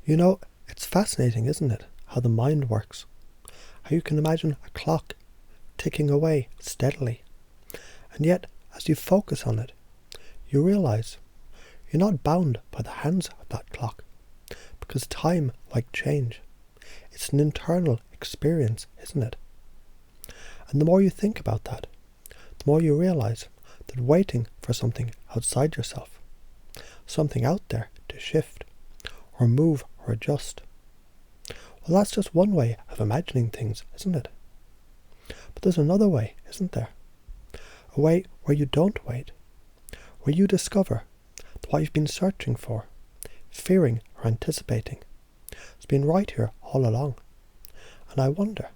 It's fascinating, isn't it, how the mind works? How you can imagine a clock ticking away steadily, and yet as you focus on it, you realize you're not bound by the hands of that clock, because time, like change, it's an internal experience, isn't it? And the more you think about that, the more you realize that waiting for something outside yourself, something out there to shift, or move or adjust, well, that's just one way of imagining things, isn't it? But there's another way, isn't there? A way where you don't wait, where you discover that what you've been searching for, fearing or anticipating, has been right here all along. And I wonder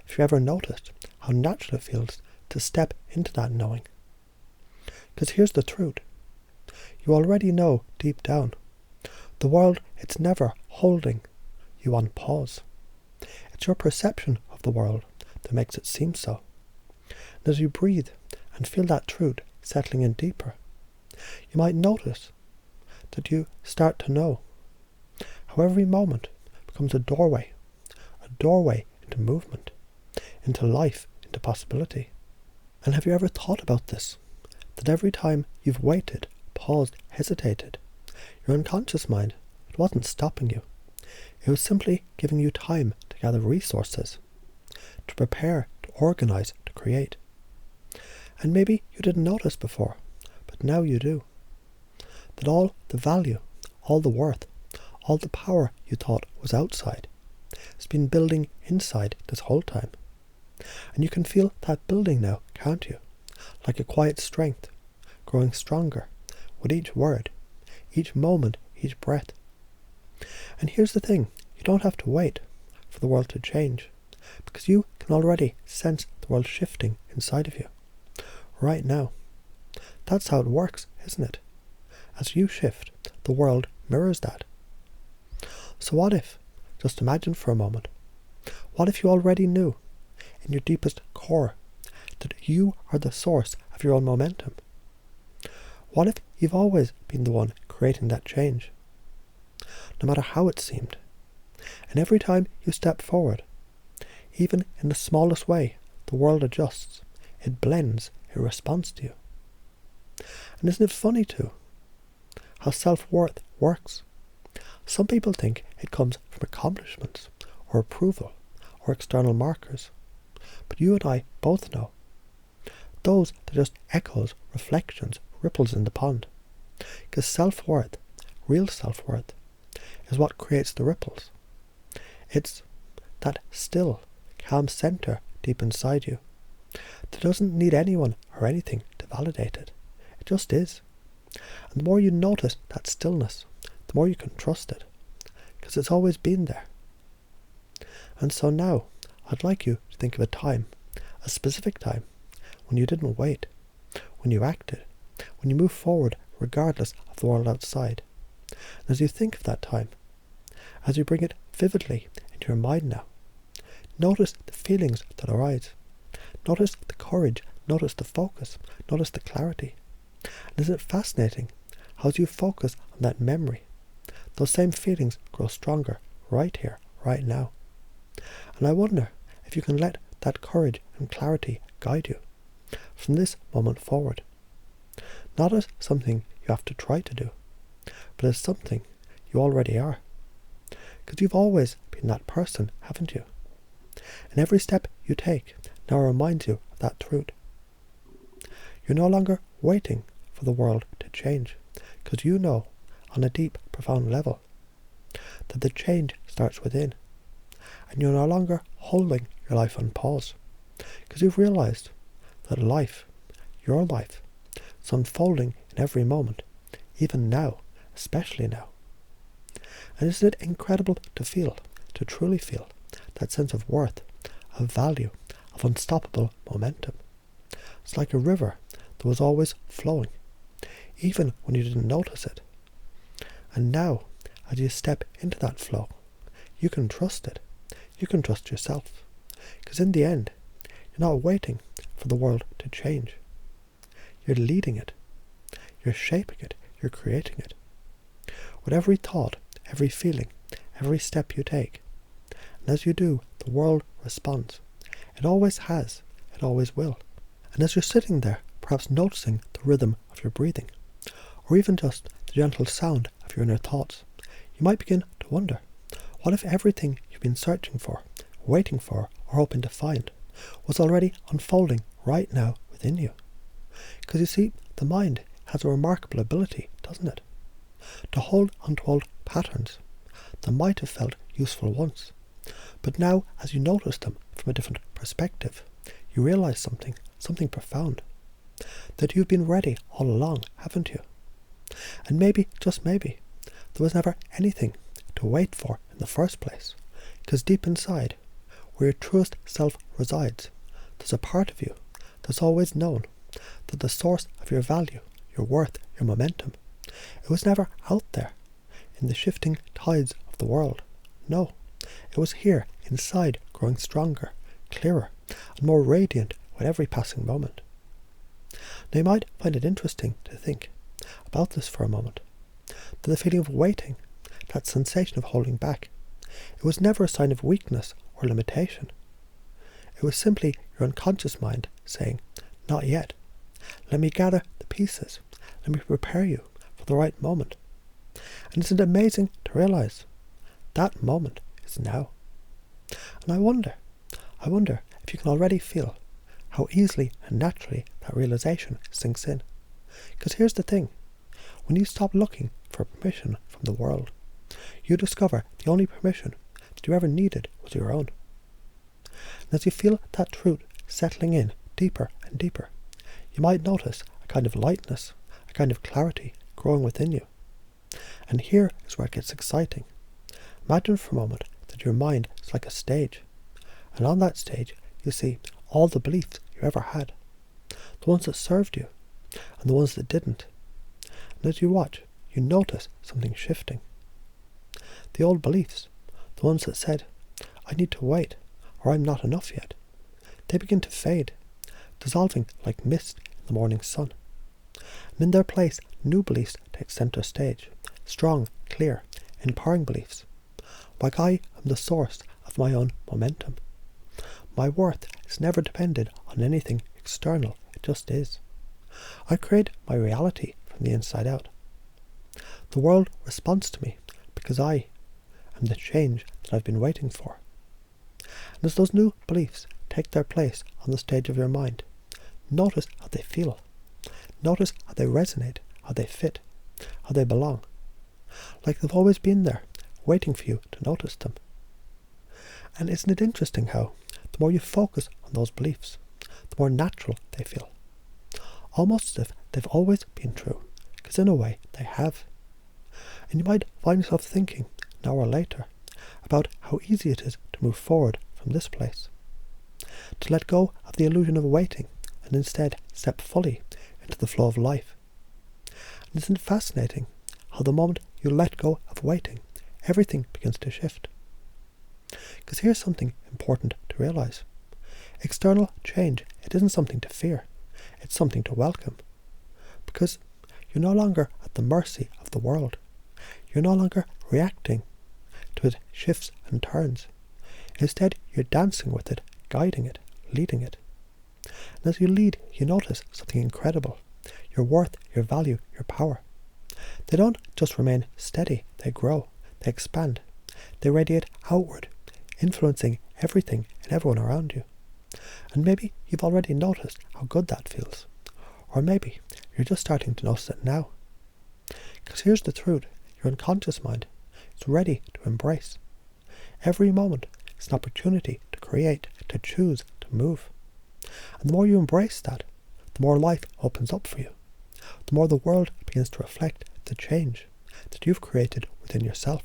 if you ever noticed how natural it feels to step into that knowing. Because here's the truth. You already know deep down, the world, it's never holding you on pause. It's your perception of the world that makes it seem so. And as you breathe and feel that truth settling in deeper, you might notice that you start to know how every moment becomes a doorway into movement, into life, into possibility. And have you ever thought about this? That every time you've waited, paused, hesitated, your unconscious mind, it wasn't stopping you. It was simply giving you time to gather resources, to prepare, to organize, to create. And maybe you didn't notice before, but now you do. That all the value, all the worth, all the power you thought was outside has been building inside this whole time. And you can feel that building now, can't you? Like a quiet strength, growing stronger with each word, each moment, each breath. And here's the thing, you don't have to wait for the world to change, because you can already sense the world shifting inside of you, right now. That's how it works, isn't it? As you shift, the world mirrors that. So what if, just imagine for a moment, what if you already knew, in your deepest core, that you are the source of your own momentum? What if you've always been the one creating that change? No matter how it seemed. And every time you step forward, even in the smallest way, the world adjusts. It blends, it responds to you. And isn't it funny too, how self-worth works? Some people think it comes from accomplishments, or approval, or external markers. But you and I both know those are just echoes, reflections, ripples in the pond. Because self-worth, real self-worth, is what creates the ripples. It's that still, calm center deep inside you that doesn't need anyone or anything to validate it. It just is. And the more you notice that stillness, the more you can trust it, because it's always been there. And so now, I'd like you to think of a time, a specific time, when you didn't wait, when you acted, when you moved forward regardless of the world outside. And as you think of that time, as you bring it vividly into your mind now, notice the feelings that arise. Notice the courage, notice the focus, notice the clarity. And isn't it fascinating how as you focus on that memory, those same feelings grow stronger right here, right now. And I wonder if you can let that courage and clarity guide you from this moment forward. Not as something you have to try to do, but as something you already are. Because you've always been that person, haven't you? And every step you take now reminds you of that truth. You're no longer waiting for the world to change, because you know, on a deep, profound level, that the change starts within. And you're no longer holding your life on pause, because you've realized that life, your life, is unfolding in every moment, even now, especially now. And isn't it incredible to feel, to truly feel, that sense of worth, of value, of unstoppable momentum? It's like a river that was always flowing, even when you didn't notice it. And now, as you step into that flow, you can trust it. You can trust yourself. Because in the end, you're not waiting for the world to change. You're leading it. You're shaping it. You're creating it. With every thought, every feeling, every step you take. And as you do, the world responds. It always has. It always will. And as you're sitting there, perhaps noticing the rhythm of your breathing, or even just the gentle sound of your inner thoughts, you might begin to wonder, what if everything you've been searching for, waiting for, or hoping to find, was already unfolding right now within you? Because you see, the mind has a remarkable ability, doesn't it? To hold onto old patterns that might have felt useful once, but now as you notice them from a different perspective, you realize something profound. That you've been ready all along, haven't you? And maybe, just maybe, there was never anything to wait for in the first place, because deep inside, where your truest self resides, there's a part of you that's always known that the source of your value, your worth, your momentum, it was never out there in the shifting tides of the world. No, it was here inside, growing stronger, clearer, and more radiant with every passing moment. Now you might find it interesting to think about this for a moment, that the feeling of waiting, that sensation of holding back, it was never a sign of weakness or limitation. It was simply your unconscious mind saying, not yet. Let me gather the pieces. Let me prepare you for the right moment. And isn't it amazing to realize that moment is now? And I wonder if you can already feel how easily and naturally that realization sinks in. Because here's the thing, when you stop looking for permission from the world, you discover the only permission that you ever needed was your own. And as you feel that truth settling in deeper and deeper, you might notice a kind of lightness, a kind of clarity growing within you. And here is where it gets exciting. Imagine for a moment that your mind is like a stage, and on that stage you see all the beliefs you ever had, the ones that served you and the ones that didn't. And as you watch, you notice something shifting. The old beliefs, the ones that said, I need to wait, or I'm not enough yet, they begin to fade, dissolving like mist in the morning sun. And in their place, new beliefs take center stage, strong, clear, empowering beliefs, like I am the source of my own momentum. My worth is never dependent on anything external, it just is. I create my reality from the inside out. The world responds to me because I am the change that I've been waiting for. And as those new beliefs take their place on the stage of your mind, notice how they feel. Notice how they resonate, how they fit, how they belong. Like they've always been there, waiting for you to notice them. And isn't it interesting how, the more you focus on those beliefs, the more natural they feel. Almost as if they've always been true, because in a way they have. And you might find yourself thinking, an hour later, about how easy it is to move forward from this place. To let go of the illusion of waiting and instead step fully into the flow of life. And isn't it fascinating how the moment you let go of waiting, everything begins to shift? Because here's something important to realize. External change, it isn't something to fear. It's something to welcome. Because you're no longer at the mercy of the world. You're no longer reacting to its shifts and turns. Instead, you're dancing with it, guiding it, leading it. And as you lead, you notice something incredible. Your worth, your value, your power. They don't just remain steady, they grow, they expand. They radiate outward, influencing everything and everyone around you. And maybe you've already noticed how good that feels. Or maybe you're just starting to notice it now. Because here's the truth, your unconscious mind is ready to embrace. Every moment is an opportunity to create, to choose, to move. And the more you embrace that, the more life opens up for you. The more the world begins to reflect the change that you've created within yourself.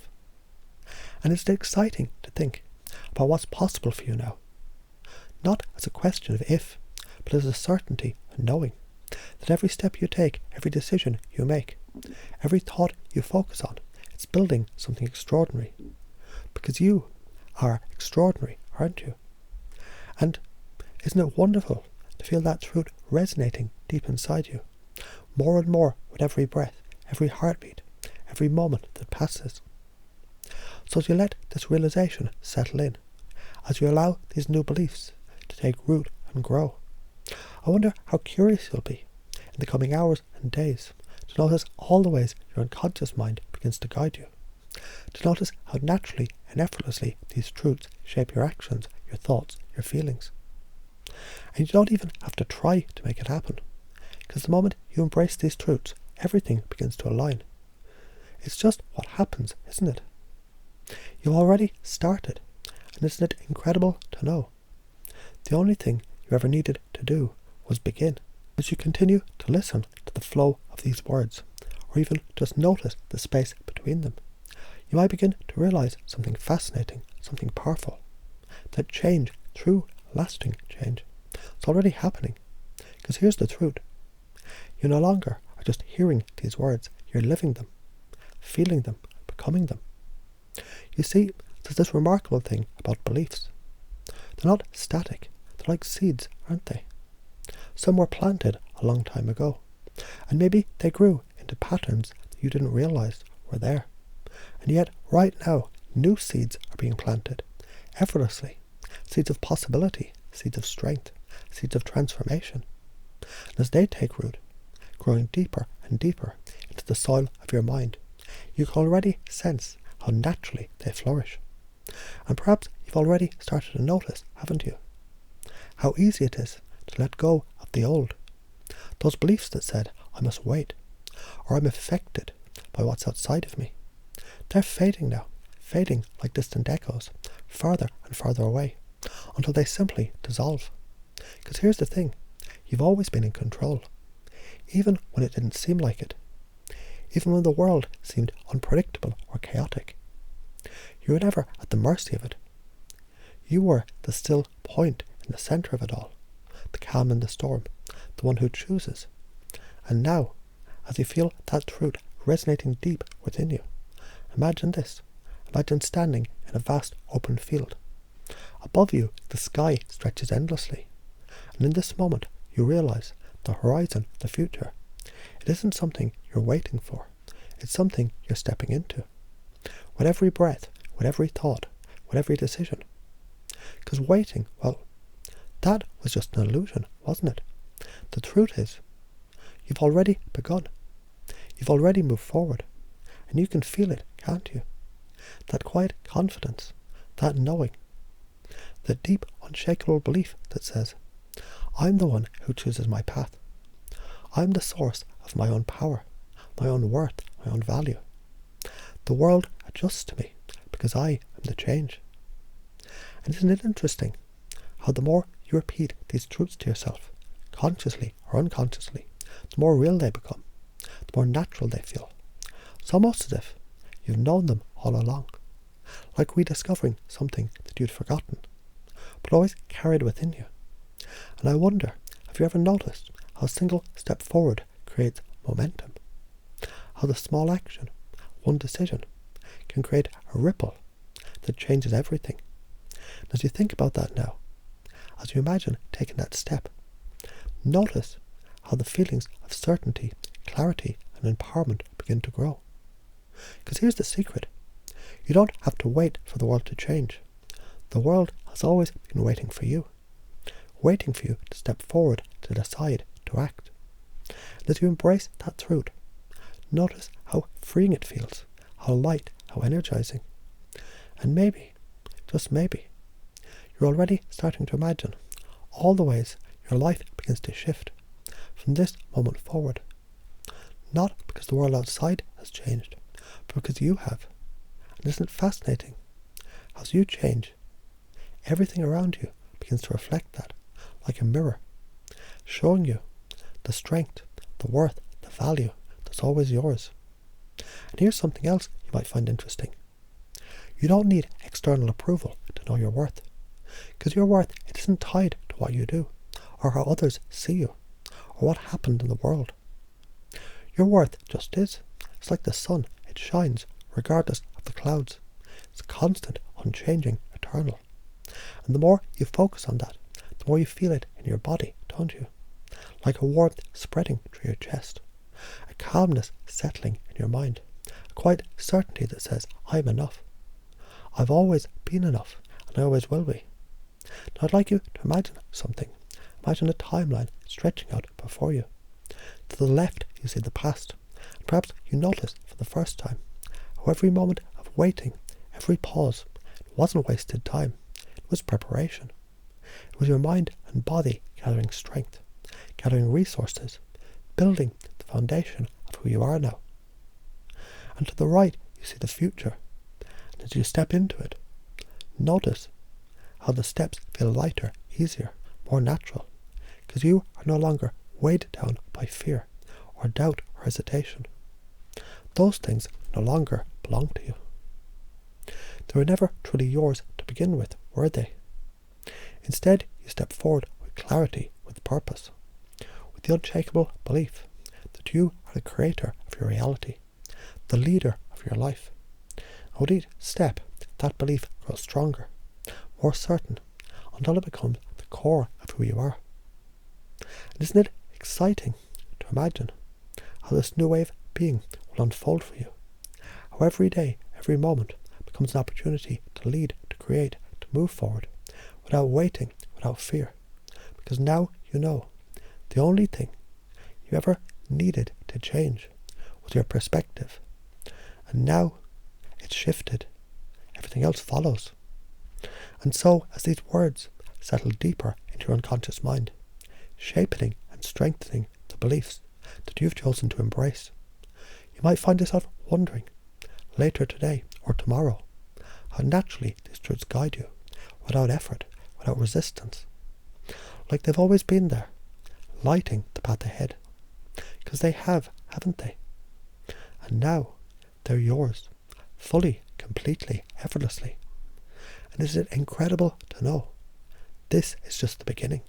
And it's exciting to think about what's possible for you now. Not as a question of if, but as a certainty and knowing that every step you take, every decision you make, every thought you focus on, it's building something extraordinary. Because you are extraordinary, aren't you? And isn't it wonderful to feel that truth resonating deep inside you, more and more with every breath, every heartbeat, every moment that passes? So as you let this realization settle in, as you allow these new beliefs to take root and grow, I wonder how curious you'll be in the coming hours and days to notice all the ways your unconscious mind begins to guide you, to notice how naturally and effortlessly these truths shape your actions, your thoughts, your feelings. And you don't even have to try to make it happen, because the moment you embrace these truths, everything begins to align. It's just what happens, isn't it? You've already started, and isn't it incredible to know? The only thing you ever needed to do was begin. As you continue to listen to the flow of these words, or even just notice the space between them, you might begin to realize something fascinating, something powerful. That change, true, lasting change, it's already happening. Because here's the truth. You no longer are just hearing these words, you're living them, feeling them, becoming them. You see, there's this remarkable thing about beliefs. They're not static, they're like seeds, aren't they? Some were planted a long time ago, and maybe they grew into patterns that you didn't realize were there. And yet, right now, new seeds are being planted, effortlessly. Seeds of possibility, seeds of strength, seeds of transformation. And as they take root, growing deeper and deeper into the soil of your mind, you can already sense how naturally they flourish. And perhaps you've already started to notice, haven't you? How easy it is to let go of the old. Those beliefs that said, I must wait, or I'm affected by what's outside of me. They're fading now, fading like distant echoes, farther and farther away, until they simply dissolve. Because here's the thing, you've always been in control, even when it didn't seem like it, even when the world seemed unpredictable or chaotic. You were never at the mercy of it. You were the still point in the centre of it all, the calm in the storm, the one who chooses. And now, as you feel that truth resonating deep within you, imagine this. Imagine standing in a vast open field. Above you, the sky stretches endlessly. And in this moment, you realize the horizon, the future. It isn't something you're waiting for. It's something you're stepping into. With every breath, with every thought, with every decision. Because waiting, well, that was just an illusion, wasn't it? The truth is, you've already begun. You've already moved forward. And you can feel it, can't you? That quiet confidence, that knowing, the deep, unshakable belief that says, I'm the one who chooses my path. I'm the source of my own power, my own worth, my own value. The world adjusts to me because I am the change. And isn't it interesting how the more you repeat these truths to yourself, consciously or unconsciously, the more real they become, the more natural they feel. It's almost as if you've known them all along, like rediscovering something that you'd forgotten, but always carried within you. And I wonder, have you ever noticed how a single step forward creates momentum? How the small action, one decision, can create a ripple that changes everything. And as you think about that now, as you imagine taking that step, notice how the feelings of certainty, clarity, and empowerment begin to grow. Because here's the secret. You don't have to wait for the world to change. The world has always been waiting for you. Waiting for you to step forward, to decide, to act. And as you embrace that truth, notice how freeing it feels, how light, how energizing. And maybe, just maybe, you're already starting to imagine all the ways your life begins to shift from this moment forward. Not because the world outside has changed, but because you have. And isn't it fascinating? As you change, everything around you begins to reflect that, like a mirror, showing you the strength, the worth, the value that's always yours. And here's something else you might find interesting. You don't need external approval to know your worth. Because your worth, it isn't tied to what you do, or how others see you, or what happened in the world. Your worth just is. It's like the sun. It shines regardless of the clouds. It's constant, unchanging, eternal. And the more you focus on that, the more you feel it in your body, don't you? Like a warmth spreading through your chest, a calmness settling in your mind, a quiet certainty that says, I'm enough. I've always been enough, and I always will be. Now I'd like you to imagine something. Imagine a timeline stretching out before you. To the left you see the past, and perhaps you notice for the first time how every moment of waiting, every pause, wasn't wasted time, it was preparation. It was your mind and body gathering strength, gathering resources, building the foundation of who you are now. And to the right you see the future, and as you step into it, notice how the steps feel lighter, easier, more natural, because you are no longer weighed down by fear or doubt or hesitation. Those things no longer belong to you. They were never truly yours to begin with, were they? Instead, you step forward with clarity, with purpose, with the unshakable belief that you are the creator of your reality, the leader of your life. And with each step, that belief grows stronger, more certain, until it becomes the core of who you are. And isn't it exciting to imagine how this new way of being will unfold for you? How every day, every moment becomes an opportunity to lead, to create, to move forward, without waiting, without fear. Because now you know the only thing you ever needed to change was your perspective. And now it's shifted. Everything else follows. And so, as these words settle deeper into your unconscious mind, shaping and strengthening the beliefs that you've chosen to embrace, you might find yourself wondering, later today or tomorrow, how naturally these truths guide you, without effort, without resistance, like they've always been there, lighting the path ahead. Because they have, haven't they? And now they're yours, fully, completely, effortlessly. And isn't it incredible to know this is just the beginning?